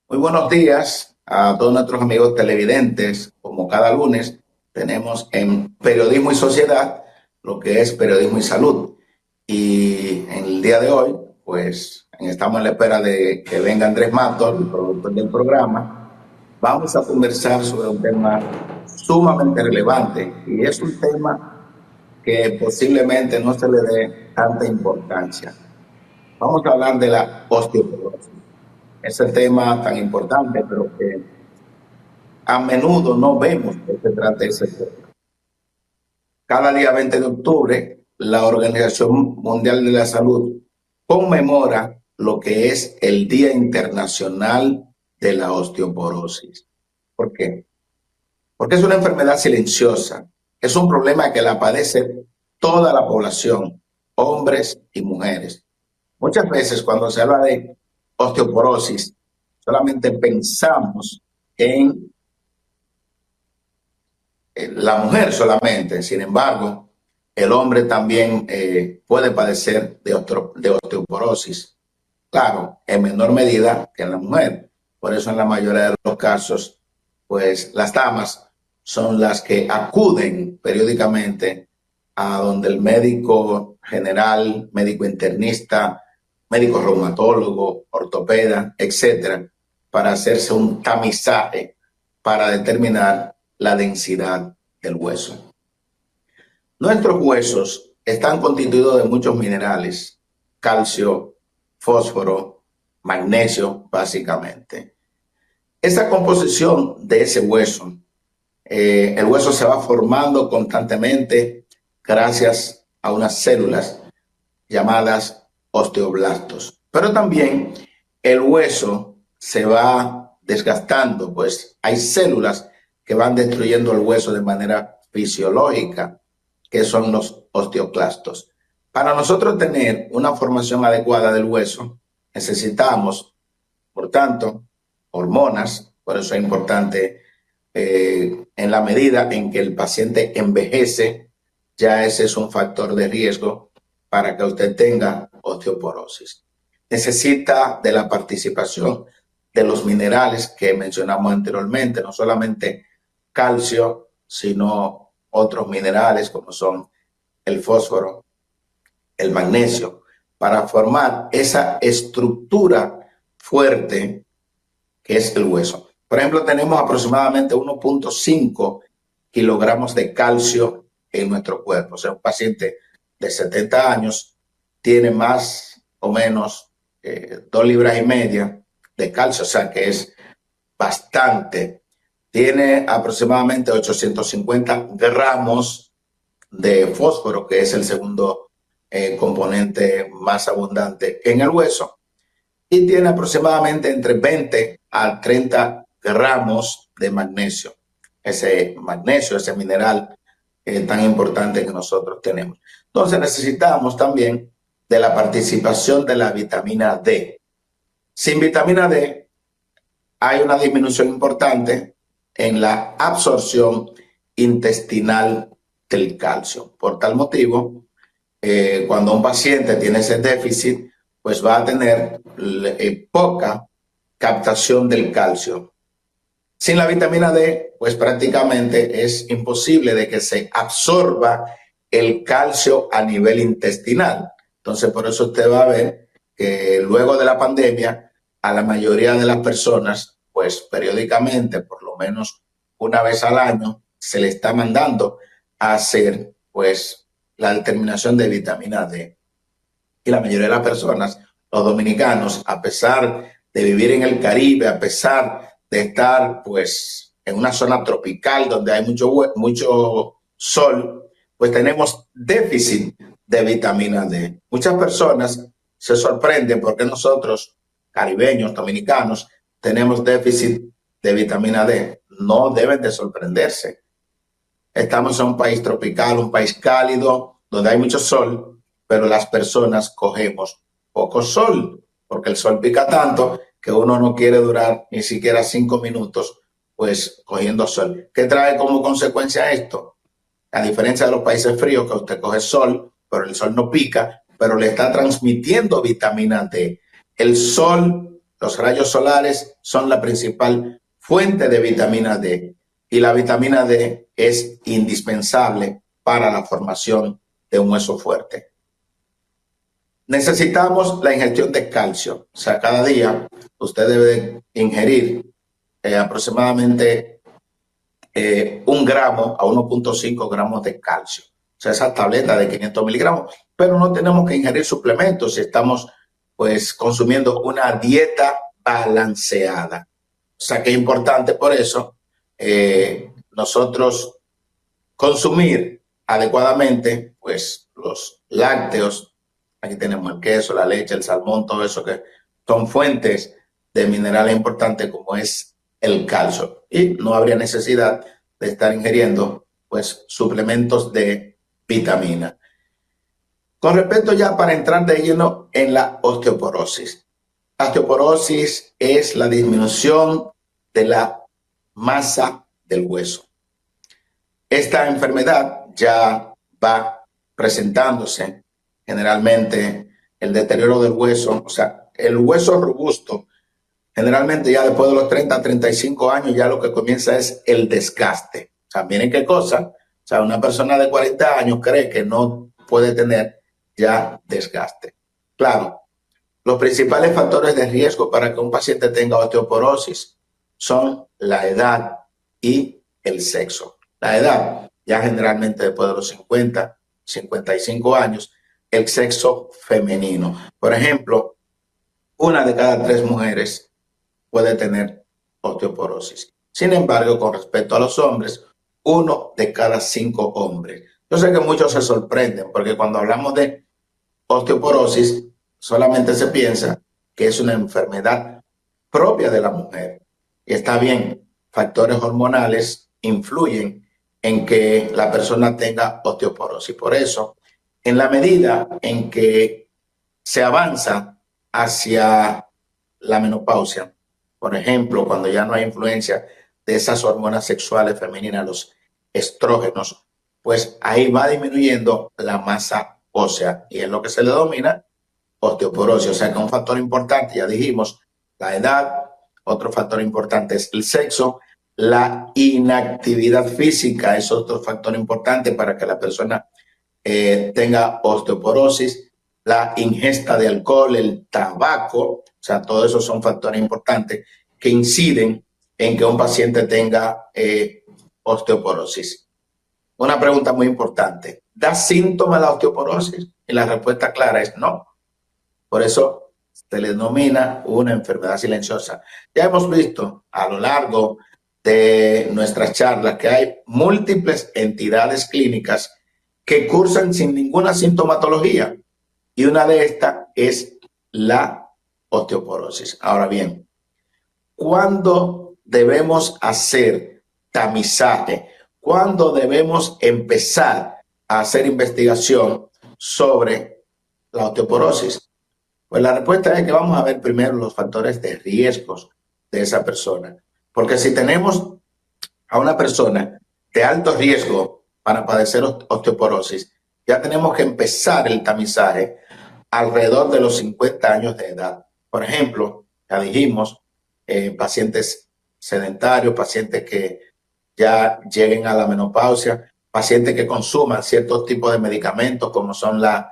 Muy buenos días a todos nuestros amigos televidentes. Como cada lunes tenemos en Periodismo y Sociedad lo que es Periodismo y Salud. Y en el día de hoy, pues estamos en la espera de que venga Andrés Matos, el productor del programa. Vamos a conversar sobre un tema sumamente relevante y es un tema que posiblemente no se le dé tanta importancia. Vamos a hablar de la osteoporosis, ese tema tan importante, pero que a menudo no vemos que se trate ese tema. Cada día 20 de octubre, la Organización Mundial de la Salud conmemora lo que es el Día Internacional de la Osteoporosis. ¿Por qué? Porque es una enfermedad silenciosa, es un problema que la padece toda la población, hombres y mujeres. Muchas veces cuando se habla de osteoporosis, solamente pensamos en la mujer solamente. Sin embargo, el hombre también puede padecer de osteoporosis. Claro, en menor medida que en la mujer. Por eso en la mayoría de los casos, pues las damas son las que acuden periódicamente a donde el médico general, médico internista, médico reumatólogo, ortopeda, etcétera, para hacerse un tamizaje para determinar la densidad del hueso. Nuestros huesos están constituidos de muchos minerales, calcio, fósforo, magnesio, básicamente. Esa composición de ese hueso, el hueso se va formando constantemente gracias a unas células llamadas osteoblastos. Pero también el hueso se va desgastando, pues hay células que van destruyendo el hueso de manera fisiológica, que son los osteoclastos. Para nosotros tener una formación adecuada del hueso, necesitamos, por tanto, hormonas. Por eso es importante, en la medida en que el paciente envejece, ya ese es un factor de riesgo para que usted tenga osteoporosis. Necesita de la participación de los minerales que mencionamos anteriormente, no solamente calcio, sino otros minerales como son el fósforo, el magnesio, para formar esa estructura fuerte que es el hueso. Por ejemplo, tenemos aproximadamente 1.5 kilogramos de calcio en nuestro cuerpo. O sea, un paciente de 70 años tiene más o menos 2 libras y media de calcio, o sea que es bastante. Tiene aproximadamente 850 gramos de fósforo, que es el segundo componente más abundante en el hueso, y tiene aproximadamente entre 20 a 30 gramos de magnesio. Ese magnesio, ese mineral tan importante que nosotros tenemos. Entonces necesitamos también de la participación de la vitamina D. Sin vitamina D hay una disminución importante en la absorción intestinal del calcio. Por tal motivo, cuando un paciente tiene ese déficit, pues va a tener poca captación del calcio. Sin la vitamina D, pues prácticamente es imposible de que se absorba el calcio a nivel intestinal. Entonces, por eso usted va a ver que luego de la pandemia, a la mayoría de las personas, pues periódicamente, por lo menos una vez al año, se le está mandando a hacer, pues, la determinación de vitamina D. Y la mayoría de las personas, los dominicanos, a pesar de vivir en el Caribe, a pesar de estar pues en una zona tropical donde hay mucho sol, pues tenemos déficit de vitamina D. Muchas personas se sorprenden porque nosotros, caribeños, dominicanos, tenemos déficit de vitamina D. No deben de sorprenderse. Estamos en un país tropical, un país cálido, donde hay mucho sol, pero las personas cogemos poco sol, porque el sol pica tanto que uno no quiere durar ni siquiera 5 minutos, pues cogiendo sol. ¿Qué trae como consecuencia esto? A diferencia de los países fríos, que usted coge sol, pero el sol no pica, pero le está transmitiendo vitamina D. El sol, Los rayos solares son la principal fuente de vitamina D y la vitamina D es indispensable para la formación de un hueso fuerte. Necesitamos la ingestión de calcio, o sea, cada día usted debe ingerir aproximadamente 1 gramo a 1.5 gramos de calcio. O sea, esa tableta de 500 miligramos, pero no tenemos que ingerir suplementos si estamos pues consumiendo una dieta balanceada. O sea, que es importante por eso nosotros consumir adecuadamente pues los lácteos. Aquí tenemos el queso, la leche, el salmón, todo eso que son fuentes de minerales importantes como es el calcio. Y no habría necesidad de estar ingiriendo pues suplementos de vitamina. Con respecto ya para entrar de lleno en la osteoporosis. La osteoporosis es la disminución de la masa del hueso. Esta enfermedad ya va presentándose generalmente el deterioro del hueso, o sea, el hueso robusto, generalmente ya después de los 30 a 35 años ya lo que comienza es el desgaste. O sea, miren qué cosa, o sea, una persona de 40 años cree que no puede tener ya desgaste. Claro, los principales factores de riesgo para que un paciente tenga osteoporosis son la edad y el sexo. La edad, ya generalmente después de los 50, 55 años, el sexo femenino. Por ejemplo, 1 de cada 3 mujeres puede tener osteoporosis. Sin embargo, con respecto a los hombres, 1 de cada 5 hombres. Yo sé que muchos se sorprenden porque cuando hablamos de osteoporosis, solamente se piensa que es una enfermedad propia de la mujer. Y está bien, factores hormonales influyen en que la persona tenga osteoporosis. Por eso, en la medida en que se avanza hacia la menopausia, por ejemplo, cuando ya no hay influencia de esas hormonas sexuales femeninas, los estrógenos, pues ahí va disminuyendo la masa ósea y es lo que se le denomina osteoporosis. O sea que un factor importante, ya dijimos, la edad, otro factor importante es el sexo, la inactividad física es otro factor importante para que la persona tenga osteoporosis, la ingesta de alcohol, el tabaco, o sea, todos esos son factores importantes que inciden en que un paciente tenga osteoporosis. Una pregunta muy importante, ¿da síntomas la osteoporosis? Y la respuesta clara es no. Por eso se le denomina una enfermedad silenciosa. Ya hemos visto a lo largo de nuestras charlas que hay múltiples entidades clínicas que cursan sin ninguna sintomatología y una de estas es la osteoporosis. Ahora bien, ¿cuándo debemos hacer tamizaje? ¿Cuándo debemos empezar a hacer investigación sobre la osteoporosis? Pues la respuesta es que vamos a ver primero los factores de riesgos de esa persona. Porque si tenemos a una persona de alto riesgo para padecer osteoporosis, ya tenemos que empezar el tamizaje alrededor de los 50 años de edad. Por ejemplo, ya dijimos, pacientes sedentarios, pacientes que ya lleguen a la menopausia, pacientes que consuman ciertos tipos de medicamentos como son la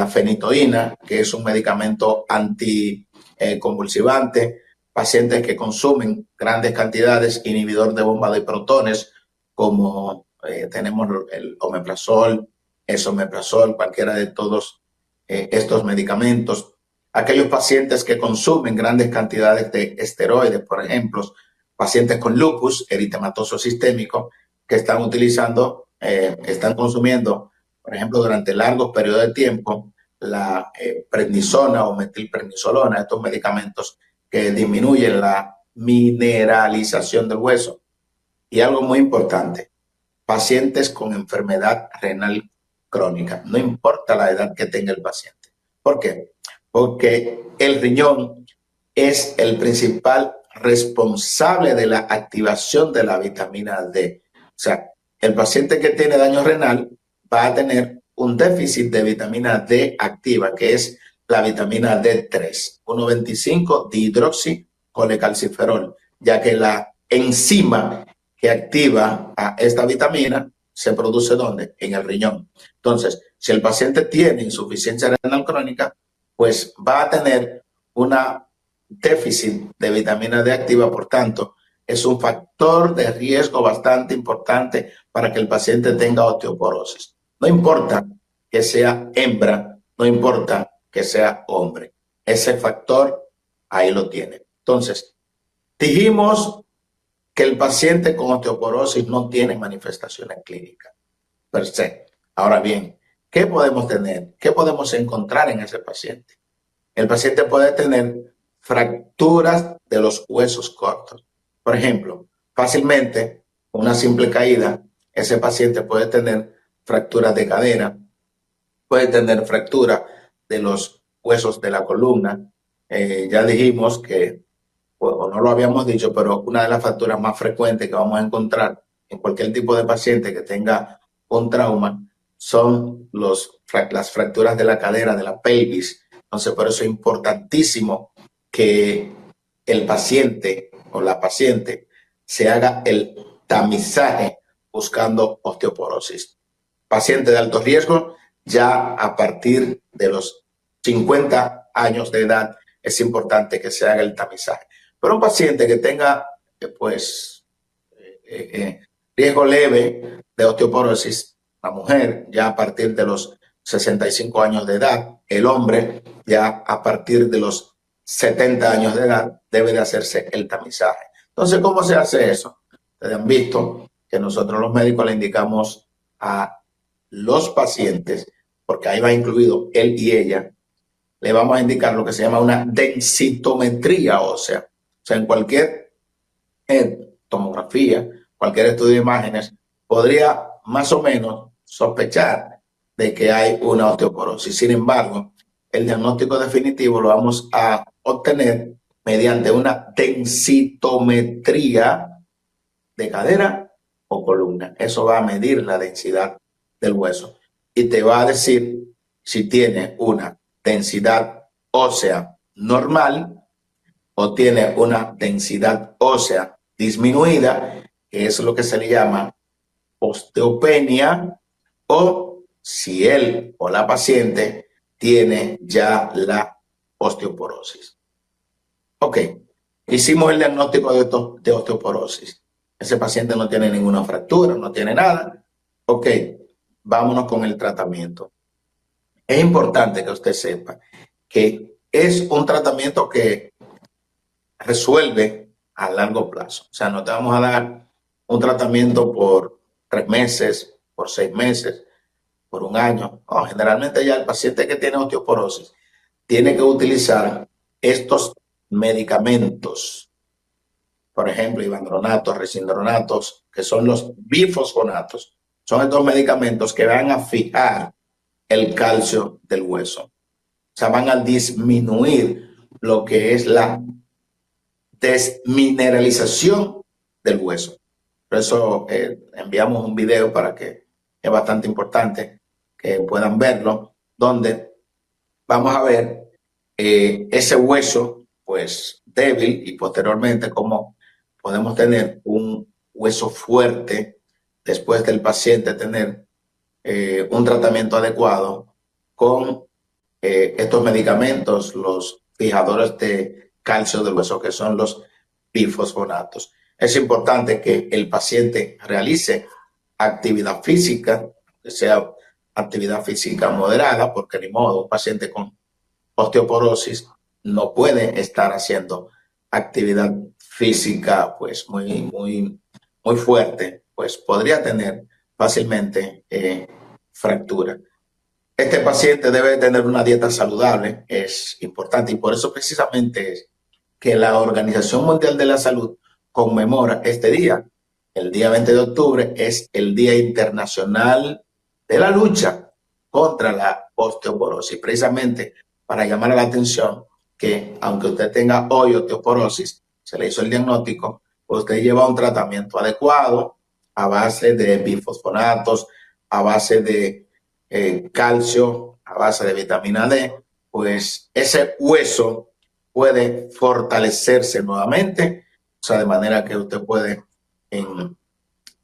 fenitoína, que es un medicamento anticonvulsivante, pacientes que consumen grandes cantidades inhibidor de bomba de protones, como tenemos el omeprazol, esomeprazol, cualquiera de todos estos medicamentos. Aquellos pacientes que consumen grandes cantidades de esteroides, por ejemplo, pacientes con lupus eritematoso sistémico, que están utilizando, están consumiendo, por ejemplo, durante largos periodos de tiempo, la prednisona o metilprednisolona, estos medicamentos que disminuyen la mineralización del hueso. Y algo muy importante, pacientes con enfermedad renal crónica, no importa la edad que tenga el paciente. ¿Por qué? Porque el riñón es el principal responsable de la activación de la vitamina D. O sea, el paciente que tiene daño renal va a tener un déficit de vitamina D activa, que es la vitamina D3, 1,25 dihidroxicolecalciferol, ya que la enzima que activa a esta vitamina se produce ¿dónde? En el riñón. Entonces, si el paciente tiene insuficiencia renal crónica, pues va a tener una déficit de vitamina D activa, por tanto, es un factor de riesgo bastante importante para que el paciente tenga osteoporosis. No importa que sea hembra, no importa que sea hombre. Ese factor ahí lo tiene. Entonces, dijimos que el paciente con osteoporosis no tiene manifestaciones clínicas per se. Ahora bien, ¿qué podemos tener? ¿Qué podemos encontrar en ese paciente? El paciente puede tener fracturas de los huesos cortos. Por ejemplo, fácilmente, una simple caída, ese paciente puede tener fracturas de cadera, puede tener fractura de los huesos de la columna. Ya dijimos que, o no lo habíamos dicho, pero una de las fracturas más frecuentes que vamos a encontrar en cualquier tipo de paciente que tenga un trauma son las fracturas de la cadera, de la pelvis. Entonces, por eso es importantísimo que el paciente o la paciente se haga el tamizaje buscando osteoporosis. Paciente de alto riesgo, ya a partir de los 50 años de edad es importante que se haga el tamizaje. Pero un paciente que tenga, riesgo leve de osteoporosis, la mujer ya a partir de los 65 años de edad, el hombre ya a partir de los 70 años de edad debe de hacerse el tamizaje. Entonces, ¿cómo se hace eso? Ustedes han visto que nosotros los médicos le indicamos a los pacientes, porque ahí va incluido él y ella, le vamos a indicar lo que se llama una densitometría ósea. O sea, en cualquier tomografía, cualquier estudio de imágenes, podría más o menos sospechar de que hay una osteoporosis. Sin embargo, el diagnóstico definitivo lo vamos a obtener mediante una densitometría de cadera o columna. Eso va a medir la densidad del hueso y te va a decir si tiene una densidad ósea normal o tiene una densidad ósea disminuida, que es lo que se le llama osteopenia, o si él o la paciente tiene ya la osteoporosis. Ok, hicimos el diagnóstico de osteoporosis. Ese paciente no tiene ninguna fractura, no tiene nada. Ok, vámonos con el tratamiento. Es importante que usted sepa que es un tratamiento que resuelve a largo plazo. O sea, no te vamos a dar un tratamiento por 3 meses, por 6 meses, por un año. No, generalmente ya el paciente que tiene osteoporosis tiene que utilizar estos medicamentos, por ejemplo, ivandronatos, resindronatos, que son los bifosfonatos. Son estos medicamentos que van a fijar el calcio del hueso. O sea, van a disminuir lo que es la desmineralización del hueso. Por eso enviamos un video para que es bastante importante que puedan verlo, donde vamos a ver ese hueso pues débil y posteriormente cómo podemos tener un hueso fuerte después del paciente tener un tratamiento adecuado con estos medicamentos, los fijadores de calcio del hueso, que son los bifosfonatos. Es importante que el paciente realice actividad física, que sea actividad física moderada, porque ni modo, un paciente con osteoporosis no puede estar haciendo actividad física pues muy fuerte, pues podría tener fácilmente fractura. Este paciente debe tener una dieta saludable, es importante, y por eso precisamente es que la Organización Mundial de la Salud conmemora este día. El día 20 de octubre es el Día Internacional de la Lucha contra la Osteoporosis, precisamente para llamar la atención que aunque usted tenga hoy osteoporosis, se le hizo el diagnóstico, usted lleva un tratamiento adecuado a base de bifosfonatos, a base de calcio, a base de vitamina D, pues ese hueso puede fortalecerse nuevamente, o sea, de manera que usted puede en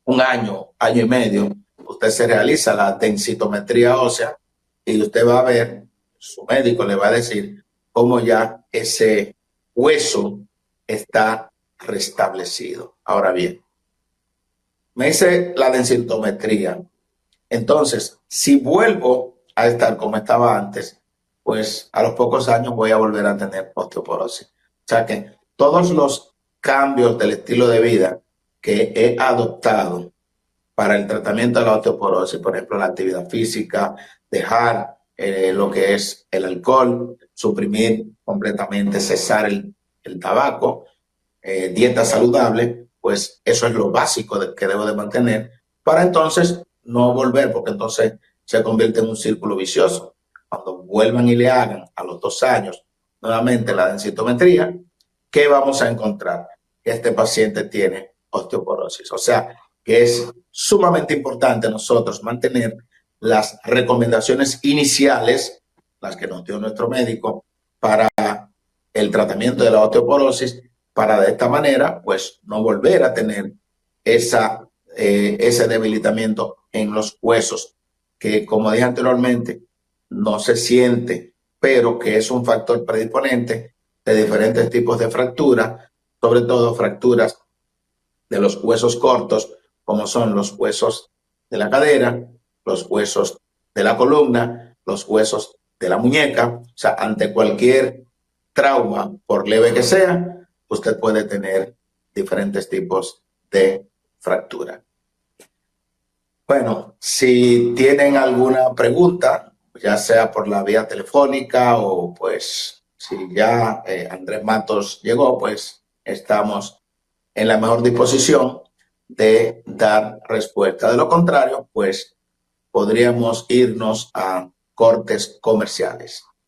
un año, año y medio, usted se realiza la densitometría ósea y usted va a ver, su médico le va a decir cómo ya ese hueso está restablecido. Ahora bien, me hice la densitometría. Entonces, si vuelvo a estar como estaba antes, pues a los pocos años voy a volver a tener osteoporosis. O sea que todos los cambios del estilo de vida que he adoptado para el tratamiento de la osteoporosis, por ejemplo, la actividad física, dejar lo que es el alcohol, suprimir completamente, cesar el tabaco, dieta saludable, pues eso es lo básico que debo de mantener para entonces no volver, porque entonces se convierte en un círculo vicioso. Cuando vuelvan y le hagan a los 2 años nuevamente la densitometría, ¿qué vamos a encontrar? Que este paciente tiene osteoporosis. O sea, que es sumamente importante nosotros mantener las recomendaciones iniciales, las que nos dio nuestro médico, para el tratamiento de la osteoporosis, para de esta manera, pues, no volver a tener ese debilitamiento en los huesos, que como dije anteriormente, no se siente, pero que es un factor predisponente de diferentes tipos de fracturas, sobre todo fracturas de los huesos cortos, como son los huesos de la cadera, los huesos de la columna, los huesos de la muñeca. O sea, ante cualquier trauma, por leve que sea, usted puede tener diferentes tipos de fractura. Bueno, si tienen alguna pregunta, ya sea por la vía telefónica o pues si ya Andrés Matos llegó, pues estamos en la mejor disposición de dar respuesta. De lo contrario, pues podríamos irnos a cortes comerciales.